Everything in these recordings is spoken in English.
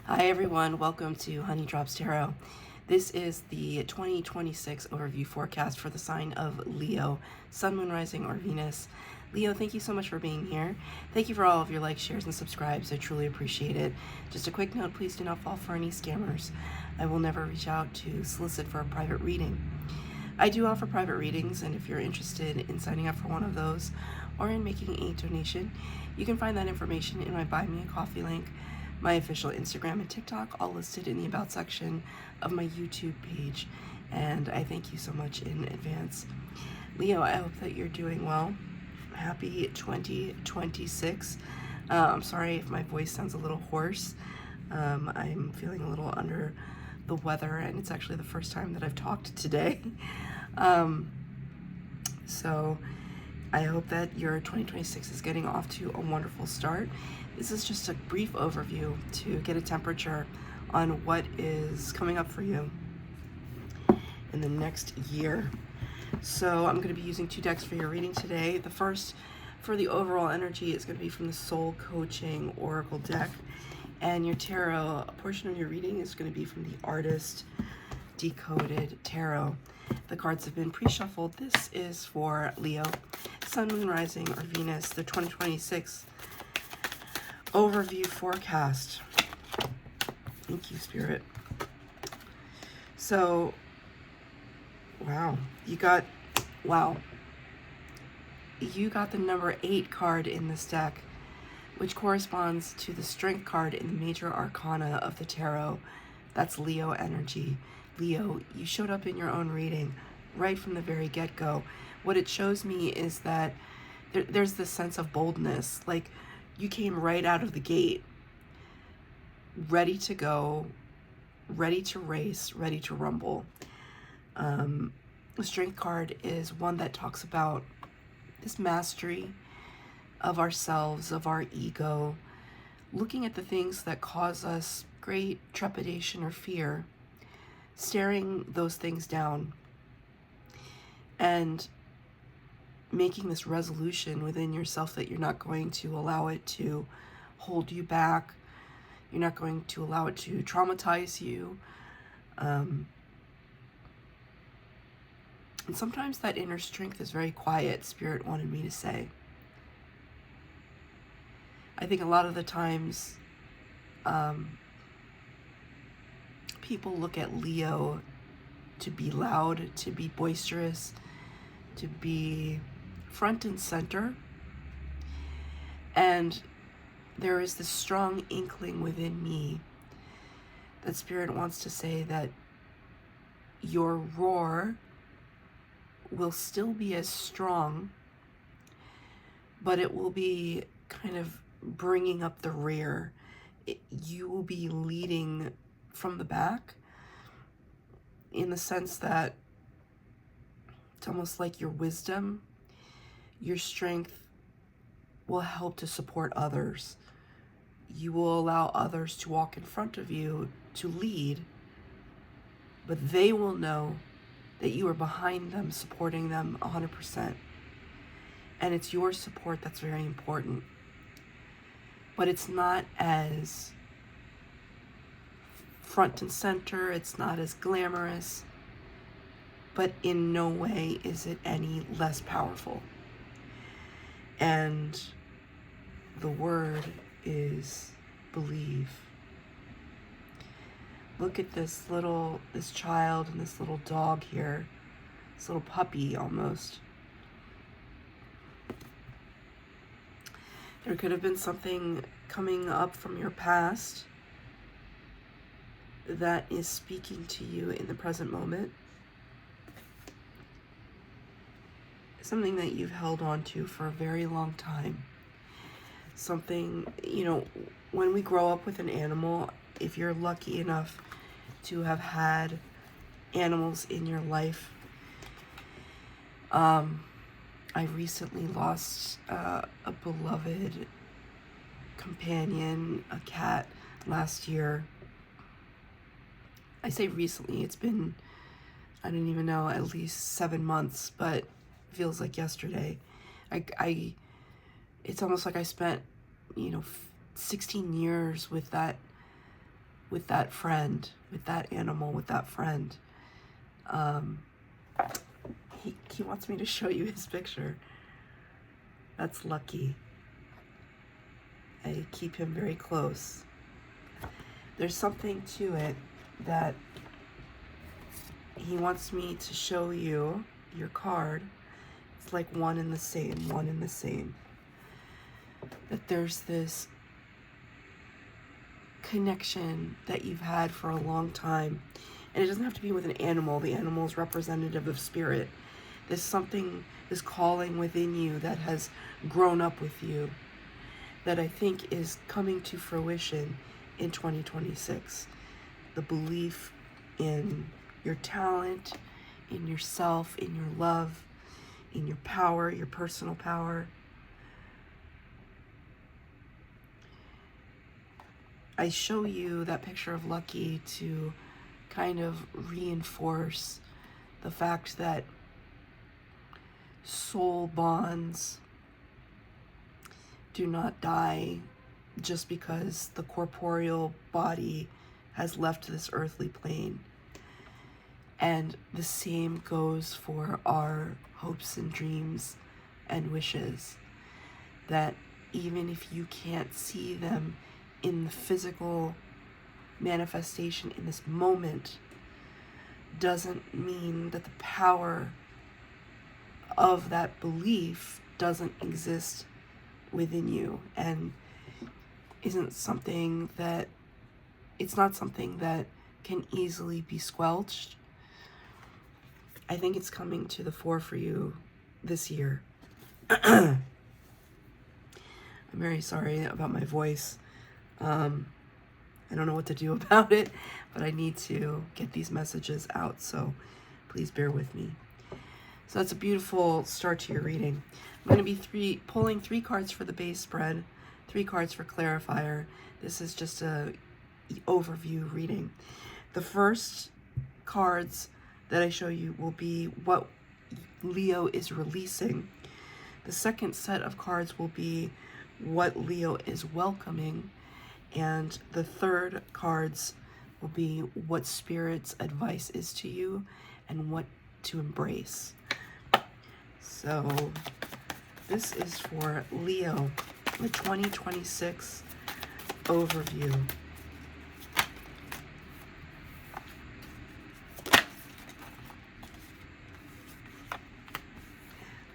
Hi everyone, welcome to Honey Drops Tarot. This is the 2026 overview forecast for the sign of Leo, Sun, Moon, Rising, or Venus. Leo, thank you so much for being here. Thank you for all of your likes, shares, and subscribes. I truly appreciate it. Just a quick note, please do not fall for any scammers. I will never reach out to solicit for a private reading. I do offer private readings, and if you're interested in signing up for one of those or in making a donation, you can find that information in my Buy Me a Coffee link, my official Instagram and TikTok, all listed in the About section of my YouTube page. And I thank you so much in advance. Leo, I hope that you're doing well. Happy 2026. I'm sorry if my voice sounds a little hoarse. I'm feeling a little under the weather, and it's actually the first time that I've talked today. So I hope that your 2026 is getting off to a wonderful start. This is just a brief overview to get a temperature on what is coming up for you in the next year. So I'm going to be using two decks for your reading today. The first, for the overall energy, is going to be from the Soul Coaching Oracle deck. And your tarot, a portion of your reading is going to be from the Artist Decoded Tarot. The cards have been pre-shuffled. This is for Leo, Sun, Moon, Rising, or Venus, the 2026 overview forecast. Thank you, Spirit. So, wow, you got the number 8 card in this deck, which corresponds to the Strength card in the Major Arcana of the Tarot. That's Leo energy. Leo, you showed up in your own reading right from the very get-go. What it shows me is that there's this sense of boldness, like you came right out of the gate, ready to go, ready to race, ready to rumble. The Strength card is one that talks about this mastery of ourselves, of our ego, looking at the things that cause us great trepidation or fear, staring those things down, and making this resolution within yourself that you're not going to allow it to hold you back. You're not going to allow it to traumatize you. And sometimes that inner strength is very quiet, Spirit wanted me to say. I think a lot of the times people look at Leo to be loud, to be boisterous, to be front and center. And there is this strong inkling within me that Spirit wants to say that your roar will still be as strong, but it will be kind of bringing up the rear. You will be leading from the back, in the sense that it's almost like your wisdom, your strength will help to support others. You will allow others to walk in front of you to lead, but they will know that you are behind them, supporting them 100%. And it's your support that's very important. But it's not as front and center, it's not as glamorous, but in no way is it any less powerful. And the word is believe. Look at this child and this little dog here, this little puppy almost. There could have been something coming up from your past that is speaking to you in the present moment. Something that you've held on to for a very long time. Something, when we grow up with an animal, if you're lucky enough to have had animals in your life. I recently lost a beloved companion, a cat, last year. I say recently, it's been, I don't even know, at least 7 months, but feels like yesterday. It's almost like I spent, 16 years with that with that friend, with that animal, with that friend. He wants me to show you his picture. That's Lucky. I keep him very close. There's something to it that he wants me to show you your card. It's like one and the same, one and the same. That there's this connection that you've had for a long time. And it doesn't have to be with an animal. The animal is representative of spirit. There's something, this calling within you that has grown up with you that I think is coming to fruition in 2026. The belief in your talent, in yourself, in your love, in your power, your personal power. I show you that picture of Lucky to kind of reinforce the fact that soul bonds do not die just because the corporeal body has left this earthly plane. And the same goes for our hopes and dreams and wishes, that even if you can't see them in the physical manifestation in this moment, doesn't mean that the power of that belief doesn't exist within you, and isn't something that, it's not something that can easily be squelched. I think it's coming to the fore for you this year. I'm very sorry about my voice. I don't know what to do about it, but I need to get these messages out, so please bear with me. So that's a beautiful start to your reading. I'm going to be pulling 3 cards for the base spread, 3 cards for clarifier. This is just a overview reading. The first cards that I show you will be what Leo is releasing. The second set of cards will be what Leo is welcoming. And the third cards will be what Spirit's advice is to you and what to embrace. So this is for Leo, the 2026 overview.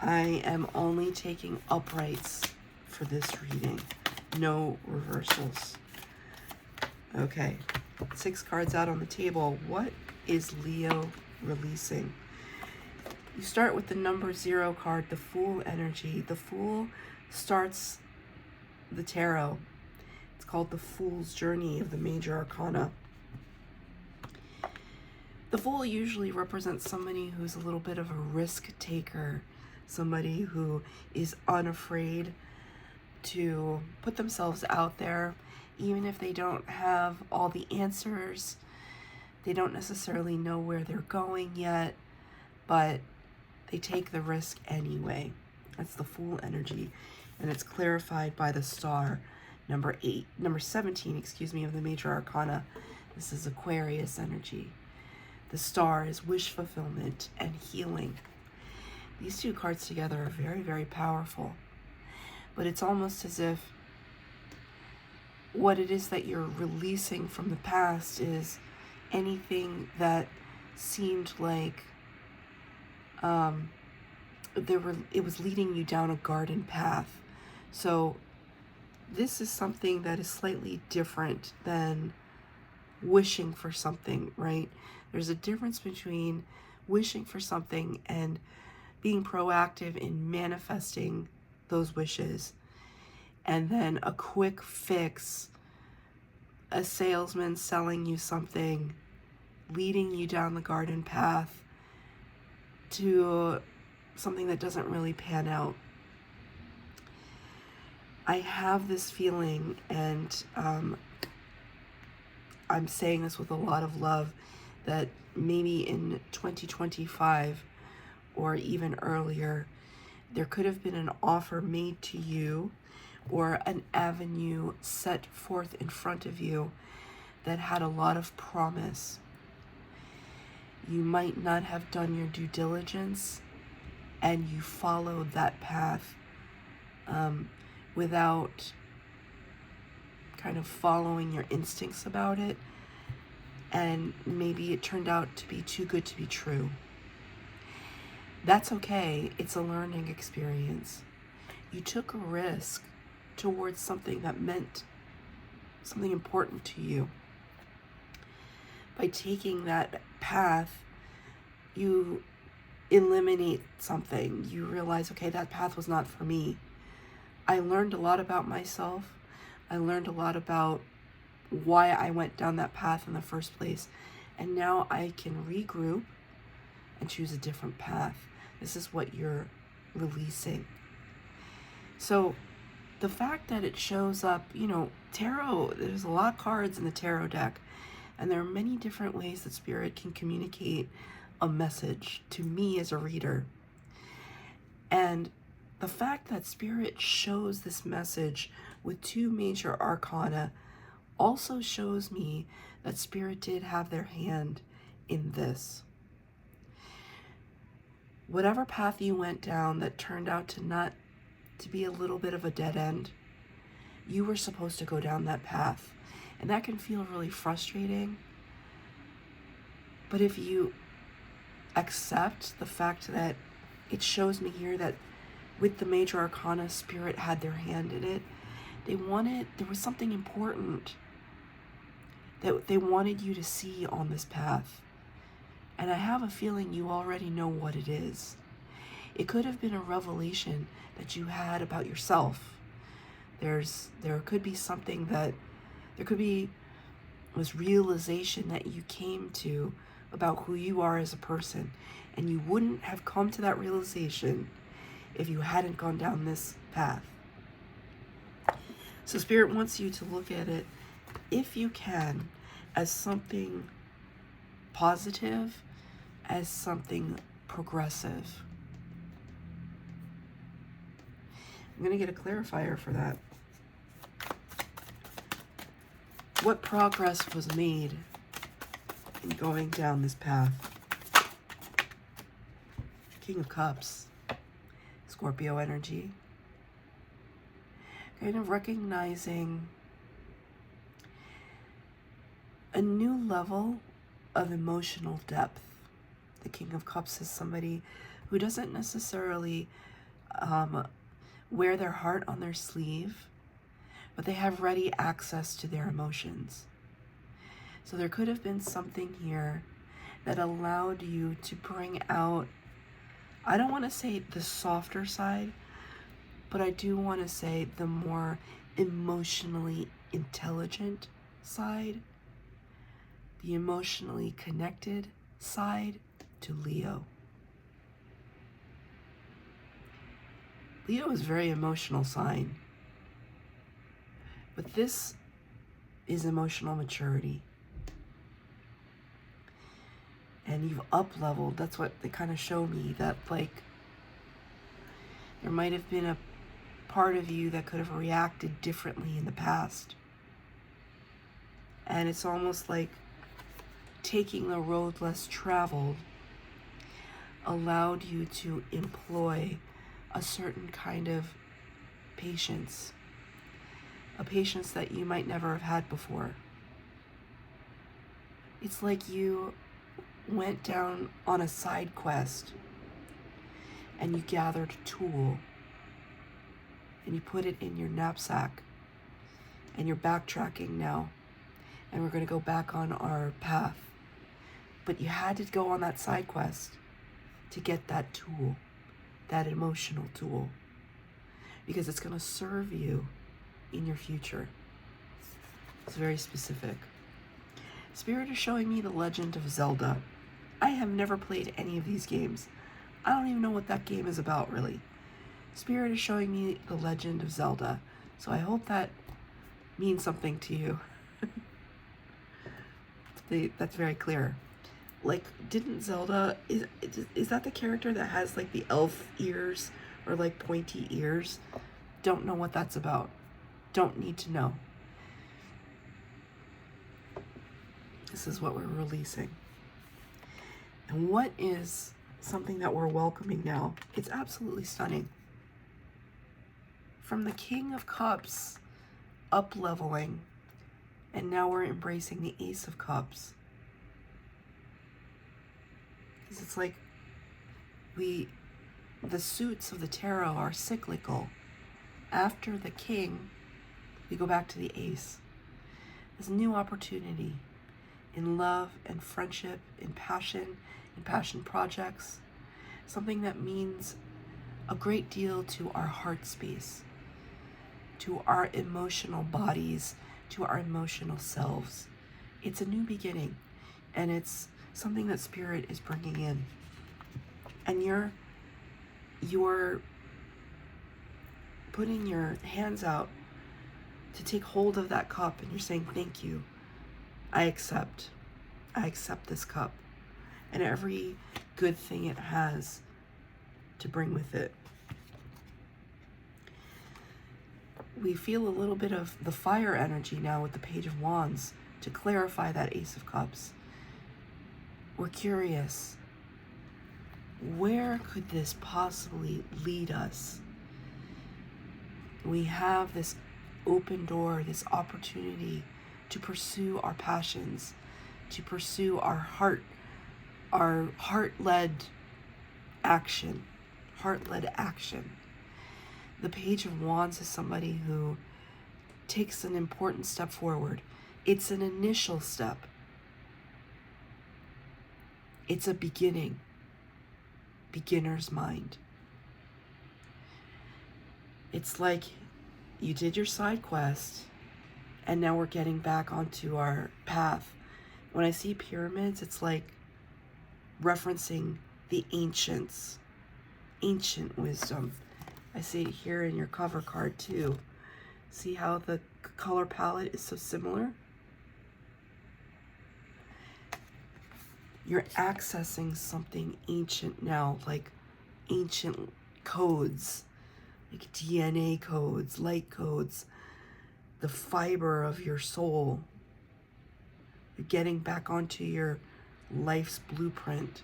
I am only taking uprights for this reading, no reversals. Okay, 6 cards out on the table. What is Leo releasing? You start with the number 0 card, the Fool energy. The Fool starts the tarot. It's called the Fool's Journey of the Major Arcana. The Fool usually represents somebody who's a little bit of a risk taker, somebody who is unafraid to put themselves out there, even if they don't have all the answers. They don't necessarily know where they're going yet, but they take the risk anyway. That's the Fool energy, and it's clarified by the star, number 17, of the Major Arcana. This is Aquarius energy. The star is wish fulfillment and healing. These 2 cards together are very, very powerful. But it's almost as if what it is that you're releasing from the past is anything that seemed like it was leading you down a garden path. So this is something that is slightly different than wishing for something, right? There's a difference between wishing for something and being proactive in manifesting those wishes, and then a quick fix, a salesman selling you something, leading you down the garden path to something that doesn't really pan out. I have this feeling, and I'm saying this with a lot of love, that maybe in 2025 or even earlier, there could have been an offer made to you or an avenue set forth in front of you that had a lot of promise. You might not have done your due diligence, and you followed that path without kind of following your instincts about it, and maybe it turned out to be too good to be true. That's okay. It's a learning experience. You took a risk towards something that meant something important to you. By taking that path, you eliminate something. You realize, okay, that path was not for me. I learned a lot about myself. I learned a lot about why I went down that path in the first place. And now I can regroup and choose a different path. This is what you're releasing. So the fact that it shows up, tarot, there's a lot of cards in the tarot deck, and there are many different ways that Spirit can communicate a message to me as a reader. And the fact that Spirit shows this message with 2 major arcana also shows me that Spirit did have their hand in this. Whatever path you went down that turned out to be a little bit of a dead end, you were supposed to go down that path. And that can feel really frustrating. But if you accept the fact that it shows me here that with the major arcana, Spirit had their hand in it, there was something important that they wanted you to see on this path. And I have a feeling you already know what it is. It could have been a revelation that you had about yourself. There could be something there could be this realization that you came to about who you are as a person. And you wouldn't have come to that realization if you hadn't gone down this path. So Spirit wants you to look at it, if you can, as something positive, as something progressive. I'm going to get a clarifier for that. What progress was made in going down this path? King of Cups, Scorpio energy. Kind of recognizing a new level of emotional depth. The King of Cups is somebody who doesn't necessarily wear their heart on their sleeve, but they have ready access to their emotions. So there could have been something here that allowed you to bring out, I don't want to say the softer side, but I do want to say the more emotionally intelligent side, the emotionally connected side to Leo. Leo is a very emotional sign, but this is emotional maturity. And you've up-leveled. That's what they kind of show me, that like there might have been a part of you that could have reacted differently in the past. And it's almost like taking the road less traveled allowed you to employ a certain kind of patience, a patience that you might never have had before. It's like you went down on a side quest and you gathered a tool and you put it in your knapsack, and you're backtracking now, and we're going to go back on our path. But you had to go on that side quest to get that tool, that emotional tool, because it's going to serve you in your future. It's very specific. Spirit is showing me The Legend of Zelda. I have never played any of these games. I don't even know what that game is about, really. Spirit is showing me The Legend of Zelda, so I hope that means something to you. That's very clear. Like, didn't Zelda, is that the character that has like the elf ears or like pointy ears? Don't know what that's about. Don't need to know. This is what we're releasing. And what is something that we're welcoming now? It's absolutely stunning. From the King of Cups, up-leveling, and now we're embracing the Ace of Cups. Because it's like the suits of the tarot are cyclical. After the King, we go back to the Ace. There's a new opportunity in love and friendship, in passion projects, something that means a great deal to our heart space, to our emotional bodies, to our emotional selves. It's a new beginning, and it's something that Spirit is bringing in. And you're putting your hands out to take hold of that cup, and you're saying, thank you. I accept this cup and every good thing it has to bring with it. We feel a little bit of the fire energy now with the Page of Wands to clarify that Ace of Cups. We're curious. Where could this possibly lead us? We have this open door, this opportunity to pursue our passions, to pursue our heart-led action. The Page of Wands is somebody who takes an important step forward. It's an initial step. It's a beginning. Beginner's mind. It's like you did your side quest, and now we're getting back onto our path. When I see pyramids, it's like referencing the ancients, ancient wisdom. I see it here in your cover card too. See how the color palette is so similar? You're accessing something ancient now, like ancient codes, like DNA codes, light codes, the fiber of your soul. You're getting back onto your life's blueprint.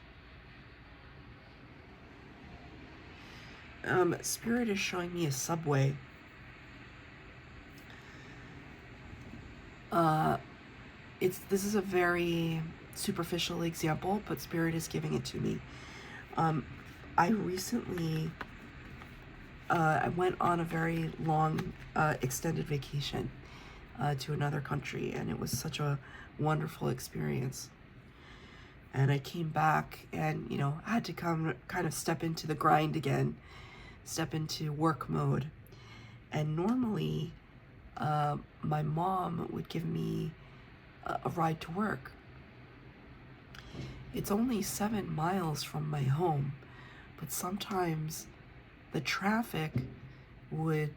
Spirit is showing me a subway. This is a very superficial example, but Spirit is giving it to me. I recently I went on a very long extended vacation to another country, and it was such a wonderful experience. And I came back, and I had to kind of step into the grind again, step into work mode. And normally my mom would give me a ride to work. It's only 7 miles from my home, but sometimes the traffic would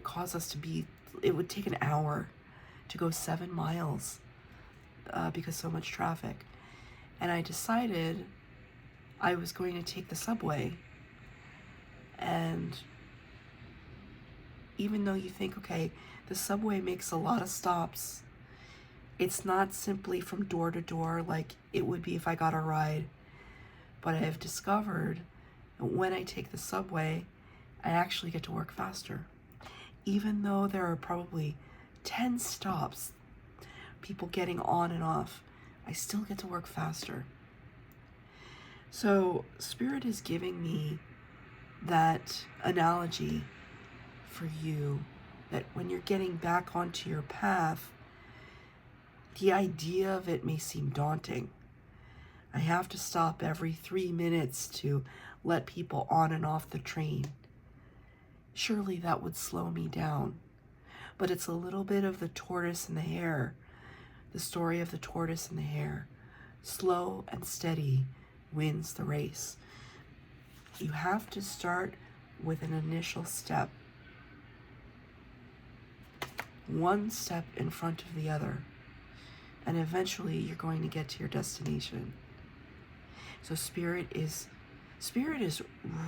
cause us it would take an hour to go 7 miles because so much traffic. And I decided I was going to take the subway. And even though you think, okay, the subway makes a lot of stops, it's not simply from door to door like it would be if I got a ride. But I have discovered that when I take the subway, I actually get to work faster. Even though there are probably 10 stops, people getting on and off, I still get to work faster. So Spirit is giving me that analogy for you, that when you're getting back onto your path, the idea of it may seem daunting. I have to stop every 3 minutes to let people on and off the train. Surely that would slow me down. But it's a little bit of the tortoise and the hare, the story of the tortoise and the hare. Slow and steady wins the race. You have to start with an initial step. One step in front of the other. And eventually you're going to get to your destination. So Spirit is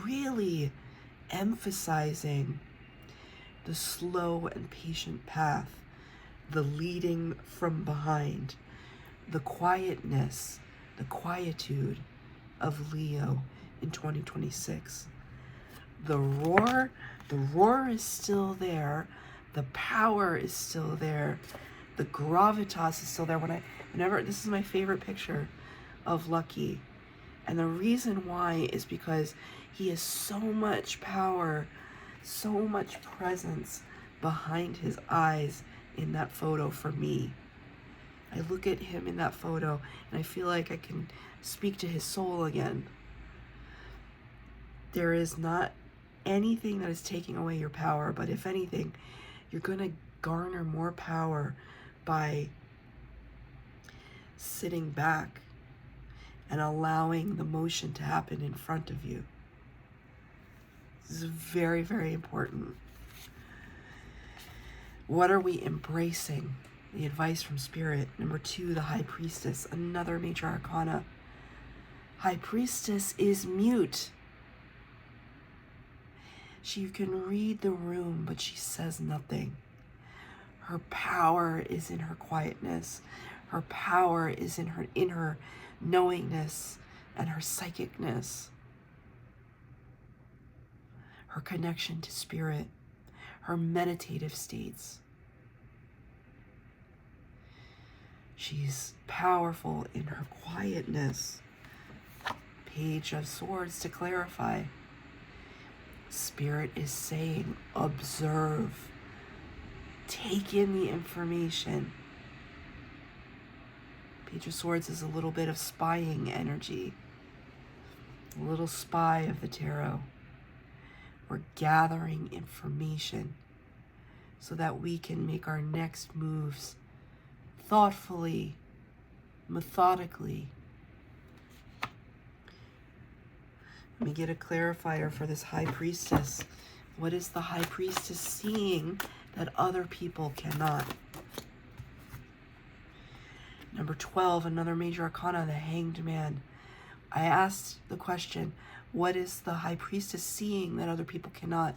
really emphasizing the slow and patient path, the leading from behind, the quietness, the quietude of Leo in 2026. The roar is still there. The power is still there. The gravitas is still there. Whenever, this is my favorite picture of Lucky. And the reason why is because he has so much power, so much presence behind his eyes in that photo for me. I look at him in that photo and I feel like I can speak to his soul again. There is not anything that is taking away your power, but if anything, you're going to garner more power by sitting back and allowing the motion to happen in front of you. This is very, very important. What are we embracing? The advice from Spirit. Number 2, the High Priestess, another major arcana. High Priestess is mute. She can read the room, but she says nothing. Her power is in her quietness. Her power is in her knowingness and her psychicness. Her connection to Spirit, her meditative states. She's powerful in her quietness. Page of Swords to clarify. Spirit is saying, observe. Take in the information. Page of Swords is a little bit of spying energy. A little spy of the tarot. We're gathering information so that we can make our next moves thoughtfully, methodically. Let me get a clarifier for this High Priestess. What is the High Priestess seeing that other people cannot? Number 12, another major arcana, the Hanged Man. I asked the question, what is the High Priestess seeing that other people cannot?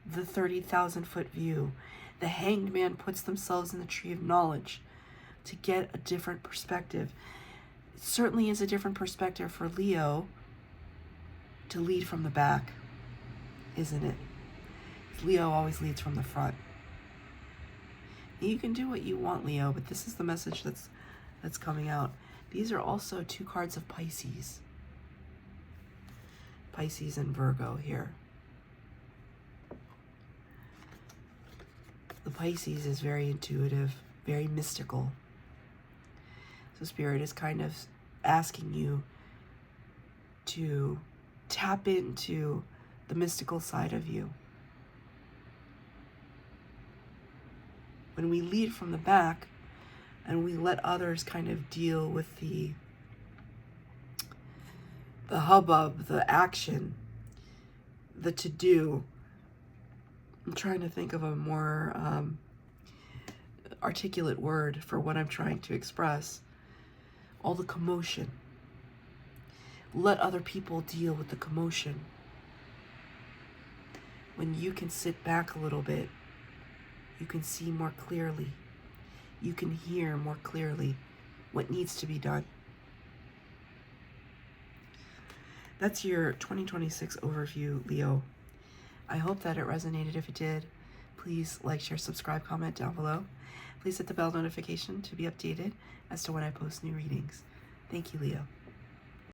The 30,000 foot view. The Hanged Man puts themselves in the tree of knowledge to get a different perspective. It certainly is a different perspective for Leo to lead from the back, isn't it? Leo always leads from the front. You can do what you want, Leo, but this is the message that's coming out. These are also 2 cards of Pisces. Pisces and Virgo here. The Pisces is very intuitive, very mystical. So Spirit is kind of asking you to tap into the mystical side of you. When we lead from the back and we let others kind of deal with the hubbub, the action, the to-do. I'm trying to think of a more articulate word for what I'm trying to express. All the commotion. Let other people deal with the commotion. When you can sit back a little bit, you can see more clearly. You can hear more clearly what needs to be done. That's your 2026 overview, Leo. I hope that it resonated. If it did, please like, share, subscribe, comment down below. Please hit the bell notification to be updated as to when I post new readings. Thank you, Leo.